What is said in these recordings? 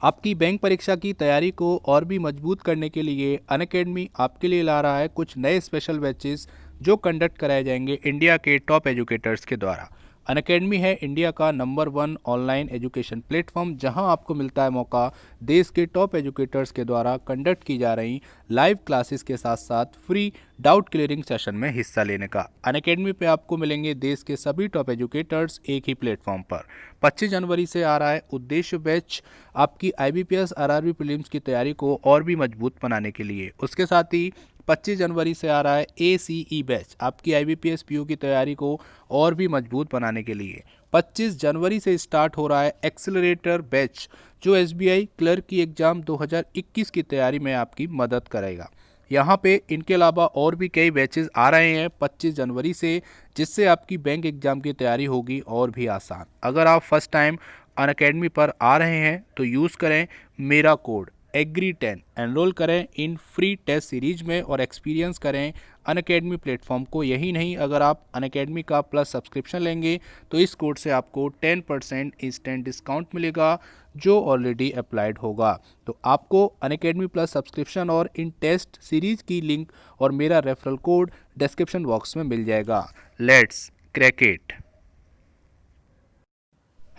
आपकी बैंक परीक्षा की तैयारी को और भी मजबूत करने के लिए अनअकैडमी आपके लिए ला रहा है कुछ नए स्पेशल बैचेस जो कंडक्ट कराए जाएंगे इंडिया के टॉप एजुकेटर्स के द्वारा। अनअकैडमी है इंडिया का नंबर 1 ऑनलाइन एजुकेशन प्लेटफॉर्म जहां आपको मिलता है मौका देश के टॉप एजुकेटर्स के द्वारा कंडक्ट की जा रही लाइव क्लासेस के साथ साथ फ्री डाउट क्लियरिंग सेशन में हिस्सा लेने का। अनअकैडमी पे आपको मिलेंगे देश के सभी टॉप एजुकेटर्स एक ही प्लेटफॉर्म पर। 25 जनवरी से आ रहा है उद्देश्य बैच आपकी आईबीपीएस आरआरबी प्रीलिम्स की तैयारी को और भी मजबूत बनाने के लिए। उसके साथ ही 25 जनवरी से आ रहा है एसीई बैच आपकी आईबीपीएस पीयू की तैयारी को और भी मजबूत बनाने के लिए। 25 जनवरी से स्टार्ट हो रहा है एक्सेलरेटर बैच जो एसबीआई क्लर्क की एग्जाम 2021 की तैयारी में आपकी मदद करेगा। यहाँ पे इनके अलावा और भी कई बैचेस आ रहे हैं 25 जनवरी से, जिससे आपकी बैंक एग्जाम की तैयारी होगी और भी आसान। अगर आप फर्स्ट टाइम अनअकैडमी पर आ रहे हैं तो यूज़ करें मेरा कोड एग्री10, एनरोल करें इन फ्री टेस्ट सीरीज में और एक्सपीरियंस करें अनअकैडमी प्लेटफॉर्म को। यही नहीं, अगर आप अनअकैडमी का प्लस सब्सक्रिप्शन लेंगे तो इस कोड से आपको 10% इंस्टेंट डिस्काउंट मिलेगा जो ऑलरेडी अप्लाइड होगा। तो आपको अनअकैडमी प्लस सब्सक्रिप्शन और इन टेस्ट सीरीज की लिंक और मेरा रेफरल कोड डिस्क्रिप्शन बॉक्स में मिल जाएगा। Let's crack it.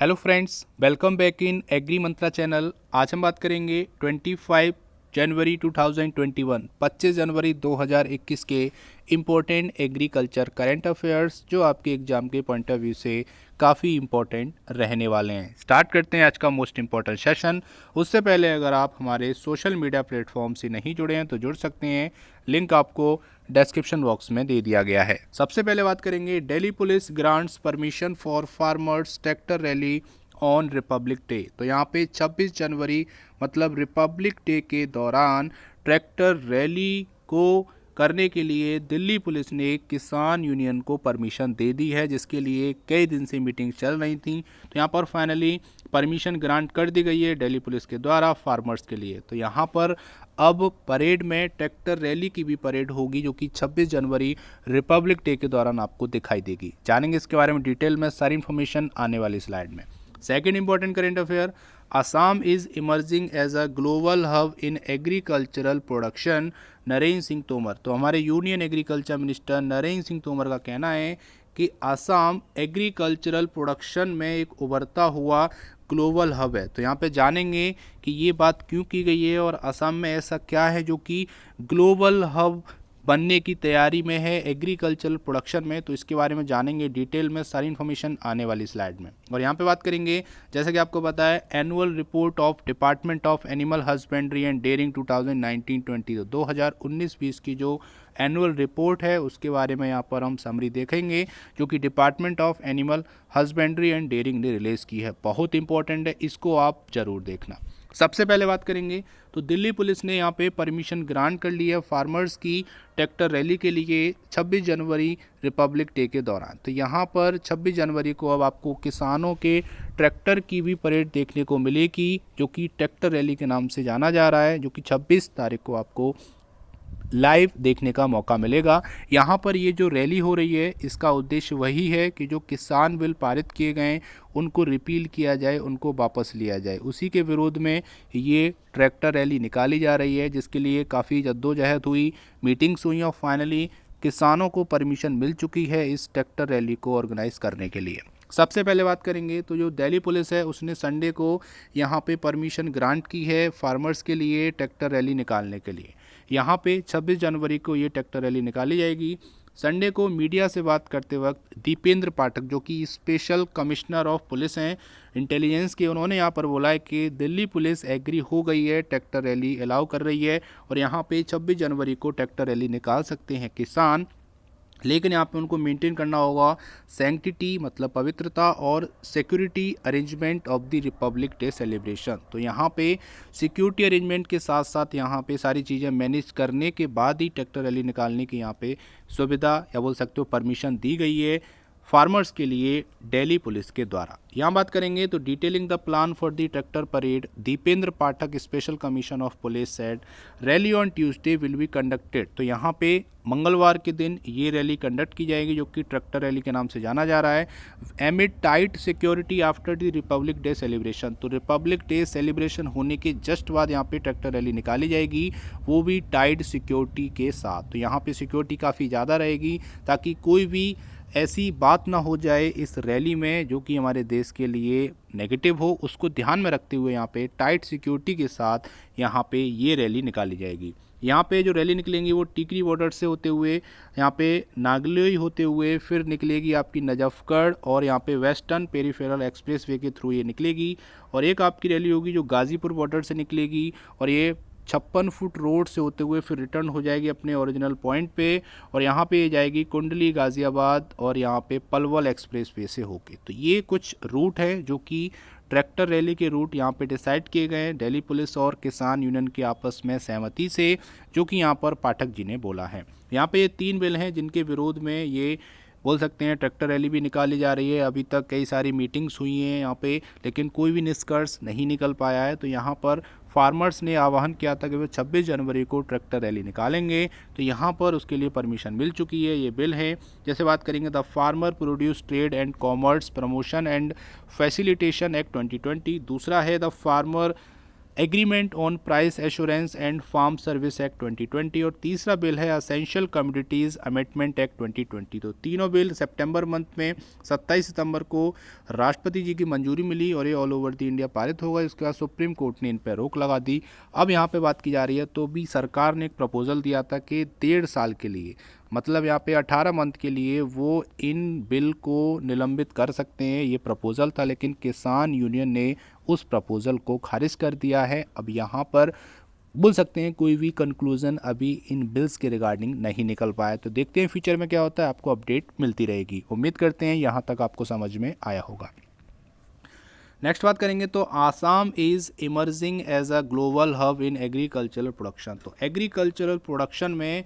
Hello friends, welcome back in agree Mantra channel. आज हम बात करेंगे 25 जनवरी 2021 25 जनवरी 2021 के इम्पोर्टेंट एग्रीकल्चर करंट अफेयर्स जो आपके एग्जाम के पॉइंट ऑफ व्यू से काफ़ी इम्पोर्टेंट रहने वाले हैं। स्टार्ट करते हैं आज का मोस्ट इम्पोर्टेंट सेशन। उससे पहले अगर आप हमारे सोशल मीडिया प्लेटफॉर्म से नहीं जुड़े हैं तो जुड़ सकते हैं, लिंक आपको डिस्क्रिप्शन बॉक्स में दे दिया गया है। सबसे पहले बात करेंगे Delhi police grants permission for farmers tractor rally on Republic day. तो यहाँ पे 26 जनवरी मतलब रिपब्लिक डे के दौरान ट्रैक्टर रैली को करने के लिए दिल्ली पुलिस ने किसान यूनियन को परमिशन दे दी है, जिसके लिए कई दिन से मीटिंग चल रही थी। तो यहाँ पर फाइनली परमिशन ग्रांट कर दी गई है दिल्ली पुलिस के द्वारा फार्मर्स के लिए। तो यहाँ पर अब परेड में ट्रैक्टर रैली की भी परेड होगी जो कि 26 जनवरी रिपब्लिक डे के दौरान आपको दिखाई देगी। जानेंगे इसके बारे में डिटेल में, सारी इन्फॉर्मेशन आने वाली स्लाइड में। Second important current affair, Assam is emerging as a global hub in agricultural production, Narendra Singh Tomar. तो हमारे union agriculture minister Narendra Singh Tomar का कहना है कि असम एग्रीकल्चरल प्रोडक्शन में एक उभरता हुआ ग्लोबल हब है। तो यहाँ पे जानेंगे कि ये बात क्यों की गई है और असम में ऐसा क्या है जो कि ग्लोबल हब बनने की तैयारी में है एग्रीकल्चरल प्रोडक्शन में। तो इसके बारे में जानेंगे डिटेल में, सारी इन्फॉर्मेशन आने वाली स्लाइड में। और यहाँ पे बात करेंगे, जैसे कि आपको पता है, annual report of department of animal husbandry and dairying 2019-20 2019-20 की जो एनुअल रिपोर्ट है उसके बारे में यहाँ पर हम समरी देखेंगे जो कि department of animal husbandry and dairying ने रिलीज़ की है। बहुत इंपॉर्टेंट है, इसको आप जरूर देखना। सबसे पहले बात करेंगे तो दिल्ली पुलिस ने यहाँ पे परमिशन ग्रांट कर ली है फार्मर्स की ट्रैक्टर रैली के लिए 26 जनवरी रिपब्लिक डे के दौरान। तो यहाँ पर 26 जनवरी को अब आपको किसानों के ट्रैक्टर की भी परेड देखने को मिलेगी जो कि ट्रैक्टर रैली के नाम से जाना जा रहा है, जो कि 26 तारीख को आपको लाइव देखने का मौका मिलेगा। यहाँ पर ये जो रैली हो रही है इसका उद्देश्य वही है कि जो किसान बिल पारित किए गए उनको रिपील किया जाए, उनको वापस लिया जाए। उसी के विरोध में ये ट्रैक्टर रैली निकाली जा रही है, जिसके लिए काफ़ी जद्दोजहद हुई, मीटिंग्स हुई और फाइनली किसानों को परमिशन मिल चुकी है इस ट्रैक्टर रैली को ऑर्गेनाइज करने के लिए। सबसे पहले बात करेंगे तो जो दिल्ली पुलिस है उसने संडे को यहाँ पे परमिशन ग्रांट की है फार्मर्स के लिए ट्रैक्टर रैली निकालने के लिए। यहाँ पे 26 जनवरी को ये ट्रैक्टर रैली निकाली जाएगी। संडे को मीडिया से बात करते वक्त दीपेंद्र पाठक जो कि स्पेशल कमिश्नर ऑफ पुलिस हैं इंटेलिजेंस के, उन्होंने यहाँ पर बोला है कि दिल्ली पुलिस एग्री हो गई है, ट्रैक्टर रैली अलाउ कर रही है और यहाँ पे 26 जनवरी को ट्रैक्टर रैली निकाल सकते हैं किसान। लेकिन यहाँ पे उनको मेंटेन करना होगा सैंक्टिटी मतलब पवित्रता और security arrangement of the Republic day celebration. तो यहाँ पे सिक्योरिटी अरेंजमेंट के साथ साथ यहाँ पे सारी चीज़ें मैनेज करने के बाद ही ट्रैक्टर रैली निकालने की यहाँ पे सुविधा या बोल सकते हो परमिशन दी गई है फार्मर्स के लिए दिल्ली पुलिस के द्वारा। यहाँ बात करेंगे तो detailing the plan for the tractor parade, Dipendra Pathak special commission of police said rally on Tuesday will be conducted. तो यहाँ पे मंगलवार के दिन ये रैली कंडक्ट की जाएगी जो कि ट्रैक्टर रैली के नाम से जाना जा रहा है। एमिड tight security after the Republic day celebration, तो रिपब्लिक डे सेलिब्रेशन होने के जस्ट बाद यहाँ पे ट्रैक्टर रैली निकाली जाएगी, वो भी टाइट सिक्योरिटी के साथ। तो यहाँ पे सिक्योरिटी काफ़ी ज़्यादा रहेगी ताकि कोई भी ऐसी बात ना हो जाए इस रैली में जो कि हमारे देश के लिए नेगेटिव हो, उसको ध्यान में रखते हुए यहाँ पे टाइट सिक्योरिटी के साथ यहाँ पे ये रैली निकाली जाएगी। यहाँ पे जो रैली निकलेंगी वो टिकरी बॉर्डर से होते हुए यहाँ पे नागलोई होते हुए फिर निकलेगी आपकी नजफगढ़ और यहाँ पे वेस्टर्न पेरीफेरल एक्सप्रेसवे के थ्रू ये निकलेगी। और एक आपकी रैली होगी जो गाज़ीपुर बॉर्डर से निकलेगी और ये 56 फुट रोड से होते हुए फिर रिटर्न हो जाएगी अपने ओरिजिनल पॉइंट पे और यहाँ पे ये जाएगी कुंडली गाज़ियाबाद और यहाँ पे पलवल एक्सप्रेसवे से होके। तो ये कुछ रूट है जो कि ट्रैक्टर रैली के रूट यहाँ पे डिसाइड किए गए हैं दिल्ली पुलिस और किसान यूनियन के आपस में सहमति से, जो कि यहाँ पर पाठक जी ने बोला है। यहाँ पे ये 3 बिल हैं जिनके विरोध में ये बोल सकते हैं ट्रैक्टर रैली भी निकाली जा रही है। अभी तक कई सारी मीटिंग्स हुई हैं यहाँ पे, लेकिन कोई भी निष्कर्ष नहीं निकल पाया है। तो यहाँ पर फार्मर्स ने आह्वान किया था कि वो 26 जनवरी को ट्रैक्टर रैली निकालेंगे, तो यहाँ पर उसके लिए परमिशन मिल चुकी है। ये बिल है, जैसे बात करेंगे the farmer produce trade and commerce promotion and facilitation act 2020, दूसरा है the farmer agreement on price assurance and farm service act 2020 और तीसरा बिल है असेंशियल कम्युनिटीज़ अमेंडमेंट एक्ट 2020। तो तीनों बिल सितंबर मंथ में 27 सितंबर को राष्ट्रपति जी की मंजूरी मिली और ये ऑल ओवर द इंडिया पारित हो गए। इसके बाद सुप्रीम कोर्ट ने इन पर रोक लगा दी। अब यहाँ पे बात की जा रही है तो भी सरकार ने एक प्रपोजल दिया था कि 1.5 साल के लिए, मतलब यहाँ पे 18 मंथ के लिए वो इन बिल को निलंबित कर सकते हैं, ये प्रपोज़ल था। लेकिन किसान यूनियन ने उस प्रपोज़ल को खारिज कर दिया है। अब यहाँ पर बोल सकते हैं कोई भी कंक्लूज़न अभी इन बिल्स के रिगार्डिंग नहीं निकल पाया। तो देखते हैं फ्यूचर में क्या होता है, आपको अपडेट मिलती रहेगी। उम्मीद करते हैं यहाँ तक आपको समझ में आया होगा। नेक्स्ट बात करेंगे तो Assam is emerging as a global hub in agricultural production. तो एग्रीकल्चरल प्रोडक्शन में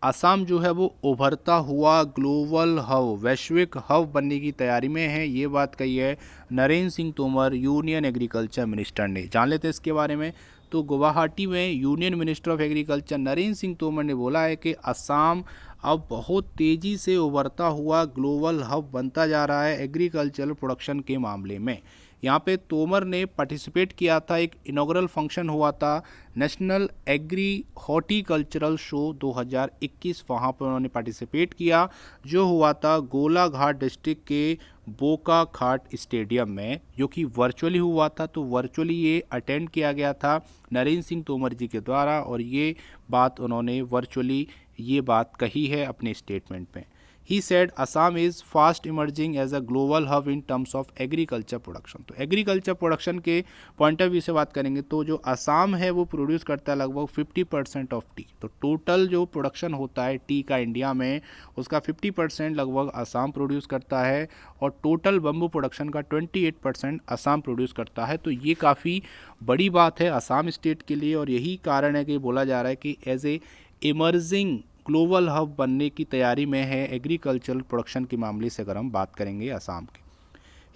असम जो है वो उभरता हुआ ग्लोबल हब, वैश्विक हब बनने की तैयारी में है। ये बात कही है Narendra Singh Tomar, union agriculture minister ने। जान लेते हैं इसके बारे में। तो गुवाहाटी में union minister of agriculture Narendra Singh Tomar ने बोला है कि असम अब बहुत तेज़ी से उभरता हुआ ग्लोबल हब बनता जा रहा है एग्रीकल्चरल प्रोडक्शन के मामले में। यहाँ पे तोमर ने पार्टिसिपेट किया था, एक इनॉग्रल फंक्शन हुआ था नेशनल एग्री हॉर्टिकल्चरल शो 2021, वहाँ पर उन्होंने पार्टिसिपेट किया जो हुआ था गोलाघाट डिस्ट्रिक्ट के बोका घाट स्टेडियम में, जो कि वर्चुअली हुआ था। तो वर्चुअली ये अटेंड किया गया था नरेंद्र सिंह तोमर जी के द्वारा और ये बात उन्होंने वर्चुअली ये बात कही है अपने स्टेटमेंट में। He said Assam is fast emerging as a global hub in terms of agriculture production। तो एग्रीकल्चर प्रोडक्शन के पॉइंट ऑफ व्यू से बात करेंगे तो जो असम है वो प्रोड्यूस करता है लगभग 50% ऑफ टी। तो टोटल जो प्रोडक्शन होता है टी का इंडिया में, उसका 50% लगभग असम प्रोड्यूस करता है और टोटल बम्बू प्रोडक्शन का 28% असम प्रोड्यूस करता है। तो ये काफ़ी बड़ी बात है असम स्टेट के लिए और यही कारण है कि बोला जा रहा है कि as a emerging global hub बनने की तैयारी में है एग्रीकल्चरल प्रोडक्शन के मामले से अगर हम बात करेंगे असम की।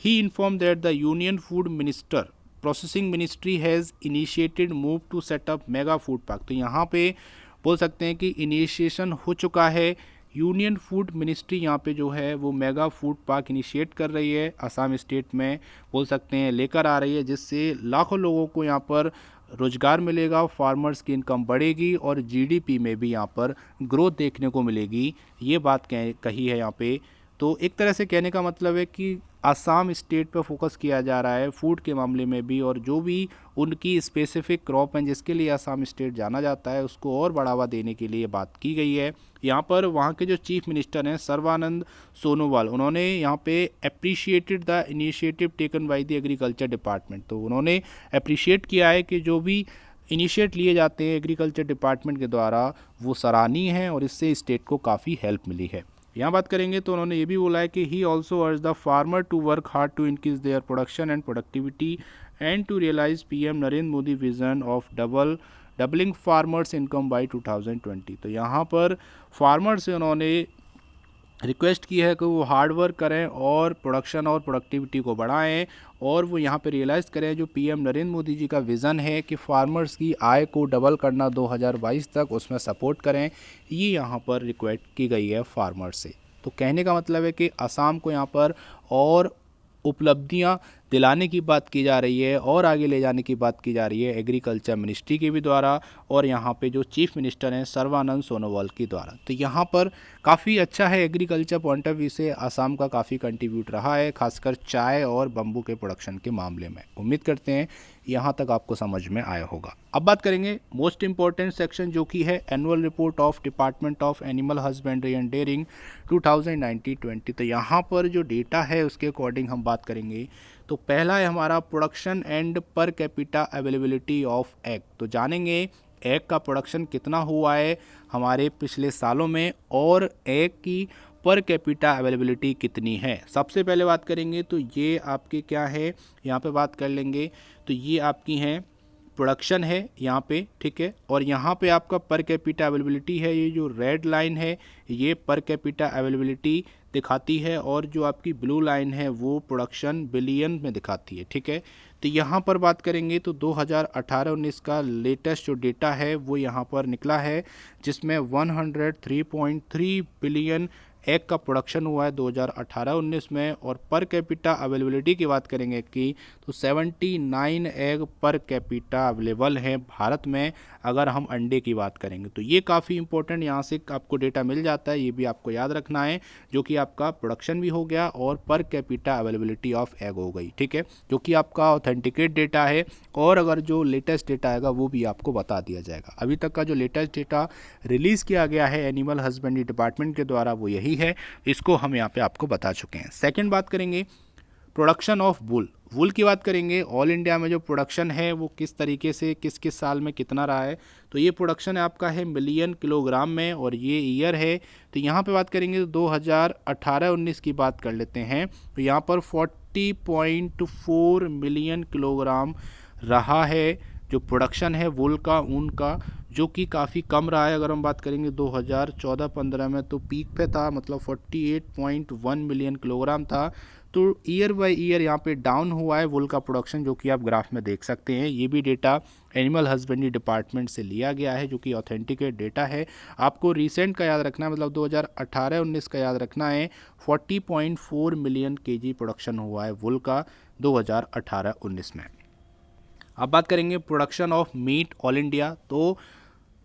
He inform that the union food minister processing ministry has initiated move to set up mega food park. तो यहाँ पे बोल सकते हैं कि इनिशिएशन हो चुका है। यूनियन फूड मिनिस्ट्री यहाँ पे जो है वो मेगा फूड पार्क इनिशिएट कर रही है असम स्टेट में, बोल सकते हैं लेकर आ रही है, जिससे लाखों लोगों को यहाँ पर रोजगार मिलेगा, फार्मर्स की इनकम बढ़ेगी और जीडीपी में भी यहाँ पर ग्रोथ देखने को मिलेगी। ये बात कही है यहाँ पे। तो एक तरह से कहने का मतलब है कि असम स्टेट पर फोकस किया जा रहा है फूड के मामले में भी, और जो भी उनकी स्पेसिफिक क्रॉप हैं जिसके लिए असम स्टेट जाना जाता है उसको और बढ़ावा देने के लिए बात की गई है। यहाँ पर वहाँ के जो चीफ मिनिस्टर हैं सर्बानंद सोनोवाल, उन्होंने यहाँ पे appreciated the initiative taken by the agriculture department. तो उन्होंने अप्रिशिएट किया है कि जो भी इनिशिएट लिए जाते हैं एग्रीकल्चर डिपार्टमेंट के द्वारा वो सराहनीय हैं और इससे स्टेट को काफ़ी हेल्प मिली है। यहाँ बात करेंगे तो उन्होंने ये भी बोला है कि he also urge the farmer to work hard to increase their production and productivity and to realize PM Narendra Modi vision of doubling farmers income by 2020। तो यहाँ पर फार्मर से उन्होंने रिक्वेस्ट की है कि वो हार्ड वर्क करें और प्रोडक्शन और प्रोडक्टिविटी को बढ़ाएं, और वो यहाँ पे रियलाइज़ करें जो पीएम नरेंद्र मोदी जी का विज़न है कि फार्मर्स की आय को डबल करना 2022 तक, उसमें सपोर्ट करें। ये यहाँ पर रिक्वेस्ट की गई है फार्मर से। तो कहने का मतलब है कि असम को यहाँ पर और उपलब्धियां दिलाने की बात की जा रही है और आगे ले जाने की बात की जा रही है एग्रीकल्चर मिनिस्ट्री के भी द्वारा, और यहाँ पे जो चीफ मिनिस्टर हैं सर्बानंद सोनोवाल के द्वारा। तो यहाँ पर काफ़ी अच्छा है एग्रीकल्चर पॉइंट ऑफ व्यू से, असम का काफ़ी कंट्रीब्यूट रहा है खासकर चाय और बम्बू के प्रोडक्शन के मामले में। उम्मीद करते हैं यहाँ तक आपको समझ में आया होगा। अब बात करेंगे मोस्ट इंपॉर्टेंट सेक्शन जो कि है annual report of department of animal husbandry and dairying 2019-20। तो यहाँ पर जो डेटा है उसके अकॉर्डिंग हम बात करेंगे। तो पहला है हमारा production and per capita availability of egg. तो जानेंगे एग का प्रोडक्शन कितना हुआ है हमारे पिछले सालों में और एग की पर कैपिटा अवेलेबिलिटी कितनी है। सबसे पहले बात करेंगे तो ये आपके क्या है, यहाँ पे बात कर लेंगे। तो ये आपकी हैं प्रोडक्शन है यहाँ पे, ठीक है, और यहाँ पे आपका पर कैपिटा अवेलेबिलिटी है। ये जो रेड लाइन है ये पर कैपिटा अवेलेबिलिटी दिखाती है, और जो आपकी ब्लू लाइन है वो प्रोडक्शन बिलियन में दिखाती है, ठीक है। तो यहाँ पर बात करेंगे तो 2018-19 का लेटेस्ट जो डेटा है वो यहाँ पर निकला है, जिसमें 103.3 बिलियन एग का प्रोडक्शन हुआ है 2018-19 में। और पर कैपिटा अवेलेबिलिटी की बात करेंगे कि तो 79 एग पर कैपिटा अवेलेबल है भारत में, अगर हम अंडे की बात करेंगे। तो ये काफ़ी इंपॉर्टेंट यहाँ से आपको डेटा मिल जाता है, ये भी आपको याद रखना है, जो कि आपका प्रोडक्शन भी हो गया और per capita availability of egg हो गई, ठीक है, जो कि आपका ऑथेंटिकेट डेटा है। और अगर जो लेटेस्ट डेटा आएगा वो भी आपको बता दिया जाएगा। अभी तक का जो लेटेस्ट डेटा रिलीज़ किया गया है एनिमल हस्बेंड्री डिपार्टमेंट के द्वारा वो यही है, इसको हम यहाँ पे आपको बता चुके हैं। सेकंड बात करेंगे प्रोडक्शन ऑफ वुल। वुल की बात करेंगे, ऑल इंडिया में जो प्रोडक्शन है वो किस तरीके से किस किस साल में कितना रहा है। तो ये प्रोडक्शन है आपका है मिलियन किलोग्राम में, और ये ईयर है। तो यहाँ पे बात करेंगे तो 2018-19 की बात कर लेते हैं। तो यहाँ पर 40.4 मिलियन किलोग्राम रहा है जो प्रोडक्शन है वुल का, ऊन का, जो कि काफ़ी कम रहा है। अगर हम बात करेंगे 2014-15 में तो पीक पे था, मतलब 48.1 मिलियन किलोग्राम था। तो ईयर बाय ईयर यहाँ पे डाउन हुआ है वुल का प्रोडक्शन, जो कि आप ग्राफ में देख सकते हैं। ये भी डेटा एनिमल हस्बेंड्री डिपार्टमेंट से लिया गया है, जो कि ऑथेंटिकेट डेटा है। आपको रिसेंट का याद रखना है, मतलब 2018-19 का याद रखना है। 40.4 मिलियन केजी प्रोडक्शन हुआ है वुल का 2018-19 में। अब बात करेंगे production of meat all India. तो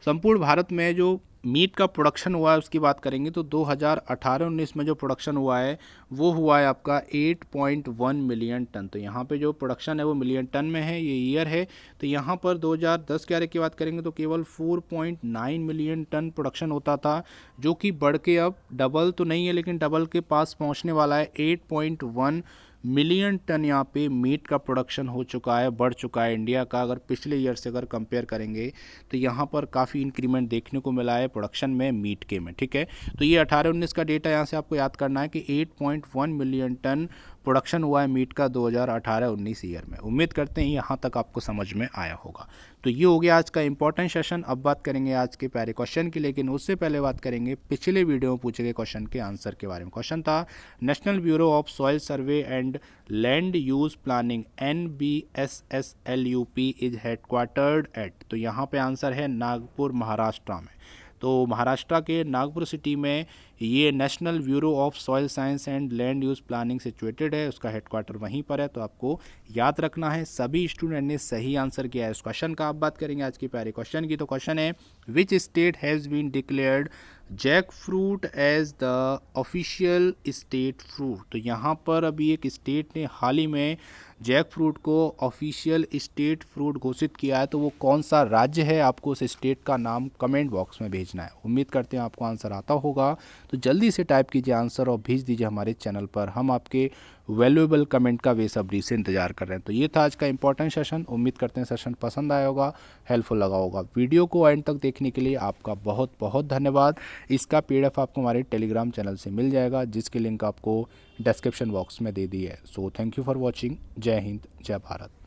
संपूर्ण भारत में जो मीट का प्रोडक्शन हुआ है उसकी बात करेंगे तो 2018-19 में जो प्रोडक्शन हुआ है वो हुआ है आपका 8.1 मिलियन टन। तो यहाँ पे जो प्रोडक्शन है वो मिलियन टन में है, ये ईयर है। तो यहाँ पर 2010-11 की बात करेंगे तो केवल 4.9 मिलियन टन प्रोडक्शन होता था, जो कि बढ़ के अब डबल तो नहीं है लेकिन डबल के पास पहुँचने वाला है। 8.1 मिलियन टन यहाँ पे मीट का प्रोडक्शन हो चुका है, बढ़ चुका है इंडिया का। अगर पिछले ईयर से अगर कंपेयर करेंगे तो यहाँ पर काफ़ी इंक्रीमेंट देखने को मिला है प्रोडक्शन में मीट के में, ठीक है। तो ये 18-19 का डेटा यहाँ से आपको याद करना है कि 8.1 मिलियन टन प्रोडक्शन हुआ है मीट का 2018-19 ईयर में। उम्मीद करते हैं यहाँ तक आपको समझ में आया होगा। तो ये हो गया आज का इंपॉर्टेंट सेशन। अब बात करेंगे आज के प्यारे क्वेश्चन की, लेकिन उससे पहले बात करेंगे पिछले वीडियो में पूछे गए क्वेश्चन के आंसर के बारे में। क्वेश्चन था national bureau of soil survey and land use planning NBSSLUP is headquartered at. तो यहाँ पे आंसर है नागपुर महाराष्ट्र में। तो महाराष्ट्र के नागपुर सिटी में ये national bureau of soil science and land use planning situated है, उसका हेडक्वार्टर वहीं पर है। तो आपको याद रखना है। सभी स्टूडेंट ने सही आंसर किया है इस क्वेश्चन का। आप बात करेंगे आज की प्यारे क्वेश्चन की। तो क्वेश्चन है which state has been declared jackfruit as the official state fruit. तो यहाँ पर अभी एक स्टेट ने हाल ही में जैक फ्रूट को ऑफिशियल स्टेट फ्रूट घोषित किया है। तो वो कौन सा राज्य है, आपको उस स्टेट का नाम कमेंट बॉक्स में भेजना है। उम्मीद करते हैं आपको आंसर आता होगा। तो जल्दी से टाइप कीजिए आंसर और भेज दीजिए हमारे चैनल पर। हम आपके वैल्यूएबल कमेंट का बेसब्री से इंतजार कर रहे हैं। तो ये था आज का इंपॉर्टेंट सेशन। उम्मीद करते हैं सेशन पसंद आया होगा, हेल्पफुल लगा होगा। वीडियो को एंड तक देखने के लिए आपका बहुत बहुत धन्यवाद। इसका PDF आपको हमारे टेलीग्राम चैनल से मिल जाएगा, जिसकी लिंक आपको डिस्क्रिप्शन बॉक्स में दे दी है। So thank you for watching. जय हिंद, जय भारत।